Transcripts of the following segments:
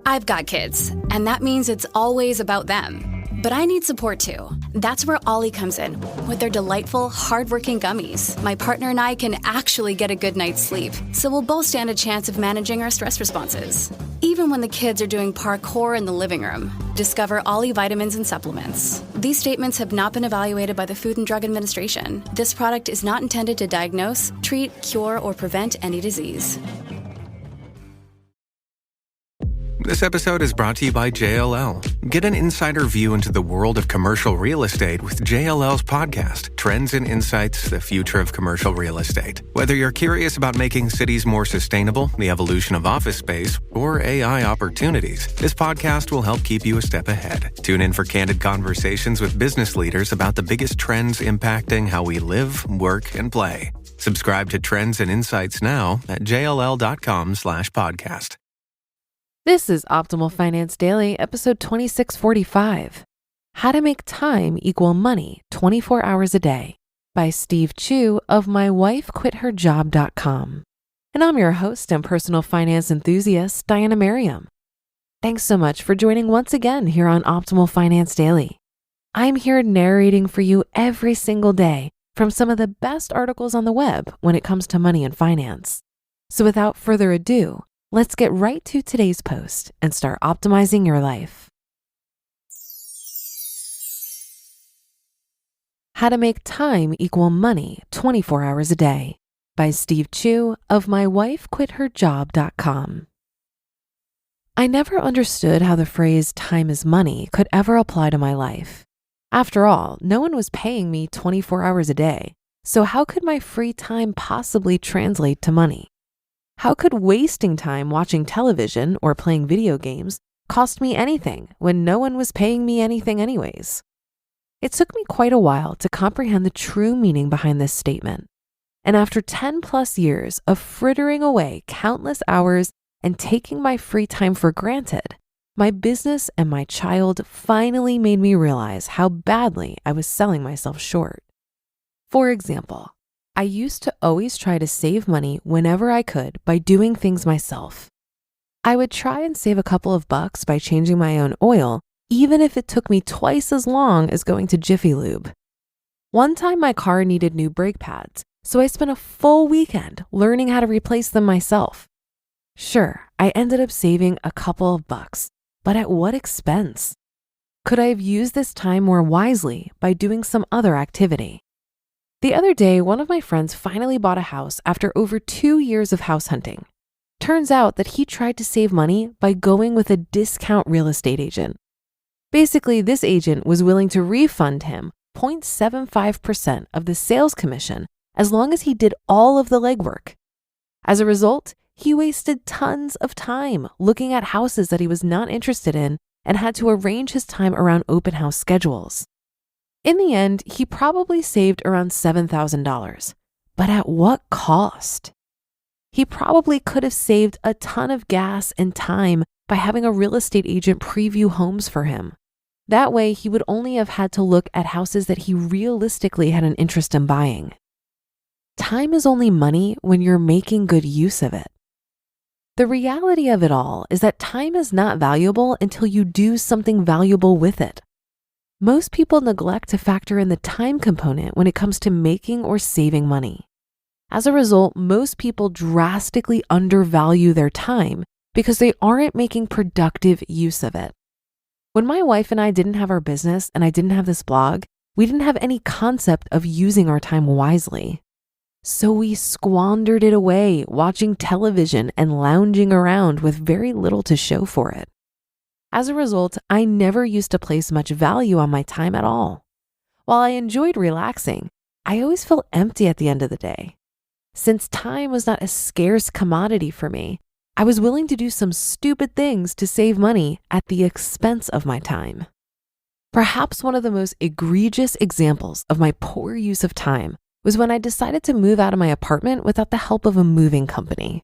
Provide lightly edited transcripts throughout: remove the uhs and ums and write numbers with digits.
I've got kids, and that means it's always about them. But I need support too. That's where Ollie comes in. With their delightful, hardworking gummies, my partner and I can actually get a good night's sleep, so we'll both stand a chance of managing our stress responses. Even when the kids are doing parkour in the living room. Discover Ollie vitamins and supplements. These statements have not been evaluated by the Food and Drug Administration. This product is not intended to diagnose, treat, cure, or prevent any disease. This episode is brought to you by JLL. Get an insider view into the world of commercial real estate with JLL's podcast, Trends and Insights, the Future of Commercial Real Estate. Whether you're curious about making cities more sustainable, the evolution of office space, or AI opportunities, this podcast will help keep you a step ahead. Tune in for candid conversations with business leaders about the biggest trends impacting how we live, work, and play. Subscribe to Trends and Insights now at jll.com/podcast. This is Optimal Finance Daily, episode 2645. How to Make Time Equal Money 24 Hours a Day by Steve Chou of mywifequitherjob.com. And I'm your host and personal finance enthusiast, Diana Merriam. Thanks so much for joining once again here on Optimal Finance Daily. I'm here narrating for you every single day from some of the best articles on the web when it comes to money and finance. So without further ado, let's get right to today's post and start optimizing your life. How to Make Time Equal Money 24 Hours a Day by Steve Chou of mywifequitherjob.com. I never understood how the phrase time is money could ever apply to my life. After all, no one was paying me 24 hours a day, so how could my free time possibly translate to money? How could wasting time watching television or playing video games cost me anything when no one was paying me anything anyways? It took me quite a while to comprehend the true meaning behind this statement. And after 10 plus years of frittering away countless hours and taking my free time for granted, my business and my child finally made me realize how badly I was selling myself short. For example, I used to always try to save money whenever I could by doing things myself. I would try and save a couple of bucks by changing my own oil, even if it took me twice as long as going to Jiffy Lube. One time my car needed new brake pads, so I spent a full weekend learning how to replace them myself. Sure, I ended up saving a couple of bucks, but at what expense? Could I have used this time more wisely by doing some other activity? The other day, one of my friends finally bought a house after over 2 years of house hunting. Turns out that he tried to save money by going with a discount real estate agent. Basically, this agent was willing to refund him 0.75% of the sales commission as long as he did all of the legwork. As a result, he wasted tons of time looking at houses that he was not interested in and had to arrange his time around open house schedules. In the end, he probably saved around $7,000, but at what cost? He probably could have saved a ton of gas and time by having a real estate agent preview homes for him. That way, he would only have had to look at houses that he realistically had an interest in buying. Time is only money when you're making good use of it. The reality of it all is that time is not valuable until you do something valuable with it. Most people neglect to factor in the time component when it comes to making or saving money. As a result, most people drastically undervalue their time because they aren't making productive use of it. When my wife and I didn't have our business and I didn't have this blog, we didn't have any concept of using our time wisely. So we squandered it away watching television and lounging around with very little to show for it. As a result, I never used to place much value on my time at all. While I enjoyed relaxing, I always felt empty at the end of the day. Since time was not a scarce commodity for me, I was willing to do some stupid things to save money at the expense of my time. Perhaps one of the most egregious examples of my poor use of time was when I decided to move out of my apartment without the help of a moving company.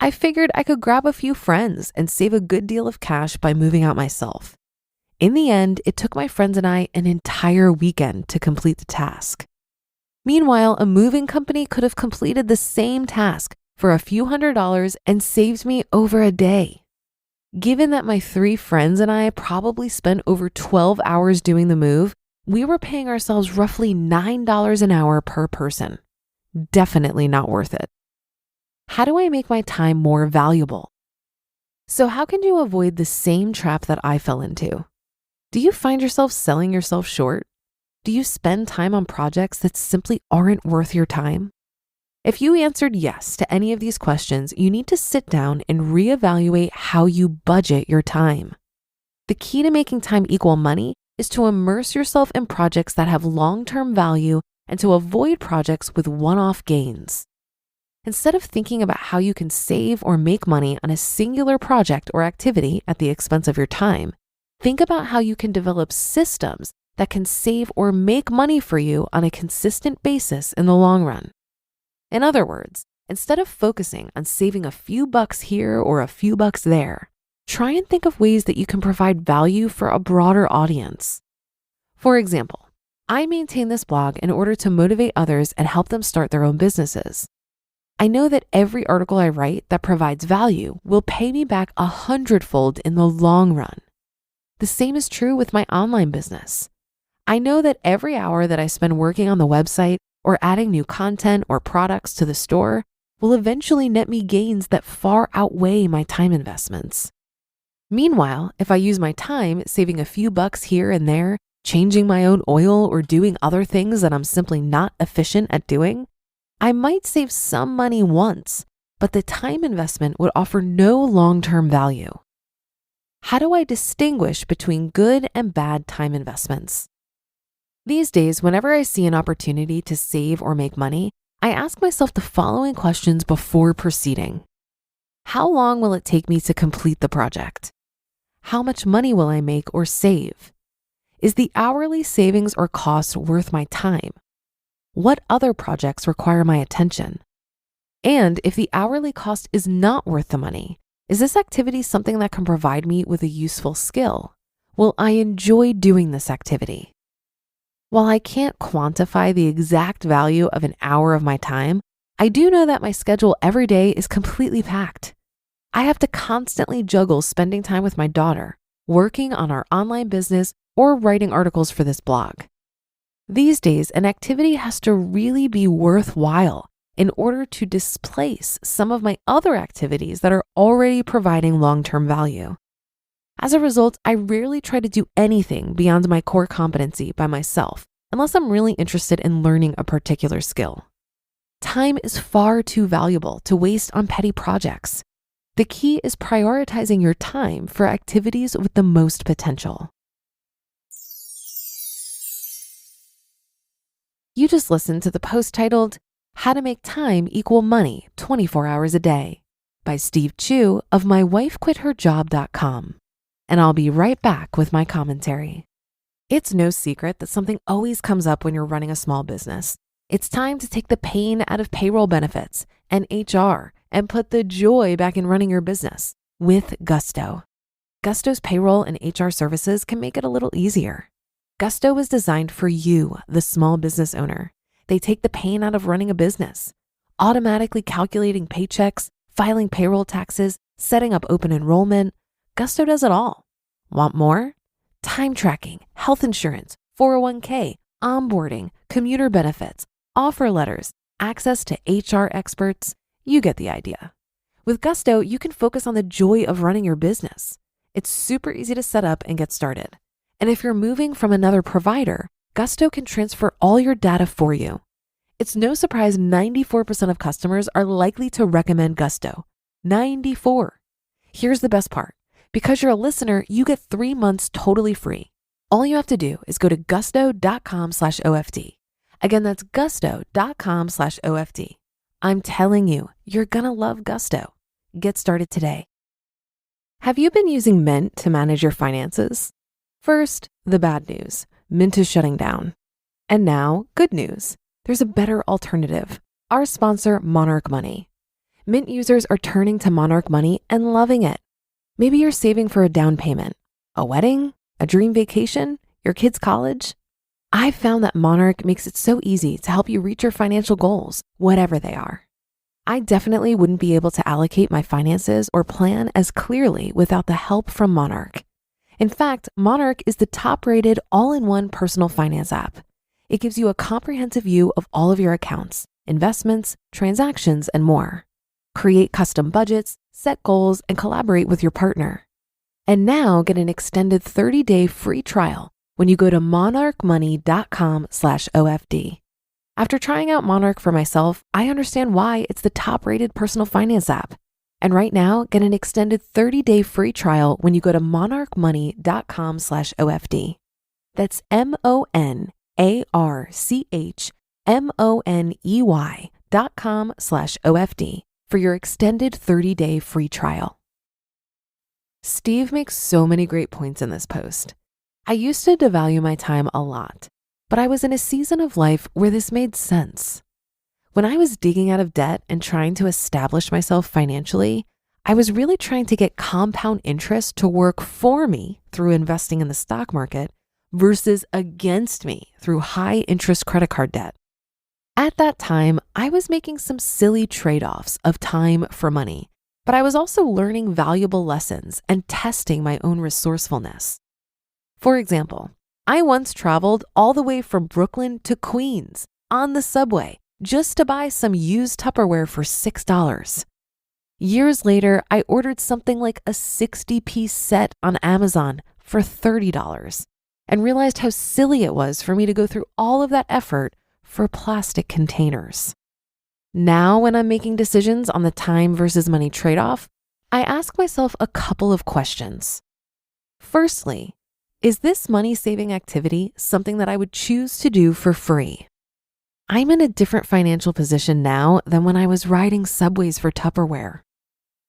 I figured I could grab a few friends and save a good deal of cash by moving out myself. In the end, it took my friends and I an entire weekend to complete the task. Meanwhile, a moving company could have completed the same task for a few $100s and saved me over a day. Given that my 3 friends and I probably spent over 12 hours doing the move, we were paying ourselves roughly $9 an hour per person. Definitely not worth it. How do I make my time more valuable? So how can you avoid the same trap that I fell into? Do you find yourself selling yourself short? Do you spend time on projects that simply aren't worth your time? If you answered yes to any of these questions, you need to sit down and reevaluate how you budget your time. The key to making time equal money is to immerse yourself in projects that have long-term value and to avoid projects with one-off gains. Instead of thinking about how you can save or make money on a singular project or activity at the expense of your time, think about how you can develop systems that can save or make money for you on a consistent basis in the long run. In other words, instead of focusing on saving a few bucks here or a few bucks there, try and think of ways that you can provide value for a broader audience. For example, I maintain this blog in order to motivate others and help them start their own businesses. I know that every article I write that provides value will pay me back 100-fold in the long run. The same is true with my online business. I know that every hour that I spend working on the website or adding new content or products to the store will eventually net me gains that far outweigh my time investments. Meanwhile, if I use my time saving a few bucks here and there, changing my own oil or doing other things that I'm simply not efficient at doing, I might save some money once, but the time investment would offer no long-term value. How do I distinguish between good and bad time investments? These days, whenever I see an opportunity to save or make money, I ask myself the following questions before proceeding. How long will it take me to complete the project? How much money will I make or save? Is the hourly savings or cost worth my time? What other projects require my attention? And if the hourly cost is not worth the money, is this activity something that can provide me with a useful skill? Will I enjoy doing this activity? While I can't quantify the exact value of an hour of my time, I do know that my schedule every day is completely packed. I have to constantly juggle spending time with my daughter, working on our online business, or writing articles for this blog. These days, an activity has to really be worthwhile in order to displace some of my other activities that are already providing long-term value. As a result, I rarely try to do anything beyond my core competency by myself, unless I'm really interested in learning a particular skill. Time is far too valuable to waste on petty projects. The key is prioritizing your time for activities with the most potential. You just listened to the post titled, How to Make Time Equal Money 24 Hours a Day by Steve Chou of mywifequitherjob.com. And I'll be right back with my commentary. It's no secret that something always comes up when you're running a small business. It's time to take the pain out of payroll benefits and HR and put the joy back in running your business with Gusto. Gusto's payroll and HR services can make it a little easier. Gusto was designed for you, the small business owner. They take the pain out of running a business, automatically calculating paychecks, filing payroll taxes, setting up open enrollment. Gusto does it all. Want more? Time tracking, health insurance, 401k, onboarding, commuter benefits, offer letters, access to HR experts. You get the idea. With Gusto, you can focus on the joy of running your business. It's super easy to set up and get started. And if you're moving from another provider, Gusto can transfer all your data for you. It's no surprise 94% of customers are likely to recommend Gusto. 94. Here's the best part. Because you're a listener, you get 3 months totally free. All you have to do is go to gusto.com/OFD. Again, that's gusto.com/OFD. I'm telling you, you're gonna love Gusto. Get started today. Have you been using Mint to manage your finances? First, the bad news. Mint is shutting down. And now, good news. There's a better alternative. Our sponsor, Monarch Money. Mint users are turning to Monarch Money and loving it. Maybe you're saving for a down payment, a wedding, a dream vacation, your kid's college. I've found that Monarch makes it so easy to help you reach your financial goals, whatever they are. I definitely wouldn't be able to allocate my finances or plan as clearly without the help from Monarch. In fact, Monarch is the top-rated all-in-one personal finance app. It gives you a comprehensive view of all of your accounts, investments, transactions, and more. Create custom budgets, set goals, and collaborate with your partner. And now get an extended 30-day free trial when you go to monarchmoney.com/OFD. After trying out Monarch for myself, I understand why it's the top-rated personal finance app. And right now, get an extended 30-day free trial when you go to monarchmoney.com/OFD. That's monarchmoney.com/OFD for your extended 30-day free trial. Steve makes so many great points in this post. I used to devalue my time a lot, but I was in a season of life where this made sense. When I was digging out of debt and trying to establish myself financially, I was really trying to get compound interest to work for me through investing in the stock market versus against me through high interest credit card debt. At that time, I was making some silly trade-offs of time for money, but I was also learning valuable lessons and testing my own resourcefulness. For example, I once traveled all the way from Brooklyn to Queens on the subway just to buy some used Tupperware for $6. Years later, I ordered something like a 60-piece set on Amazon for $30 and realized how silly it was for me to go through all of that effort for plastic containers. Now, when I'm making decisions on the time versus money trade-off, I ask myself a couple of questions. Firstly, is this money-saving activity something that I would choose to do for free? I'm in a different financial position now than when I was riding subways for Tupperware.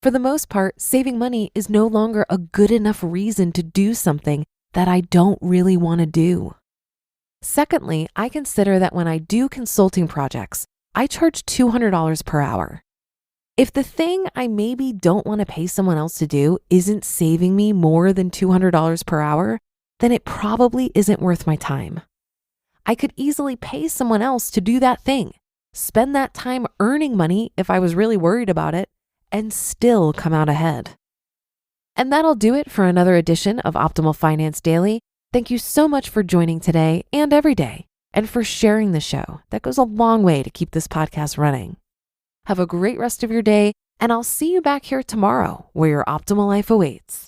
For the most part, saving money is no longer a good enough reason to do something that I don't really want to do. Secondly, I consider that when I do consulting projects, I charge $200 per hour. If the thing I maybe don't want to pay someone else to do isn't saving me more than $200 per hour, then it probably isn't worth my time. I could easily pay someone else to do that thing, spend that time earning money if I was really worried about it, and still come out ahead. And that'll do it for another edition of Optimal Finance Daily. Thank you so much for joining today and every day, and for sharing the show. That goes a long way to keep this podcast running. Have a great rest of your day, and I'll see you back here tomorrow where your optimal life awaits.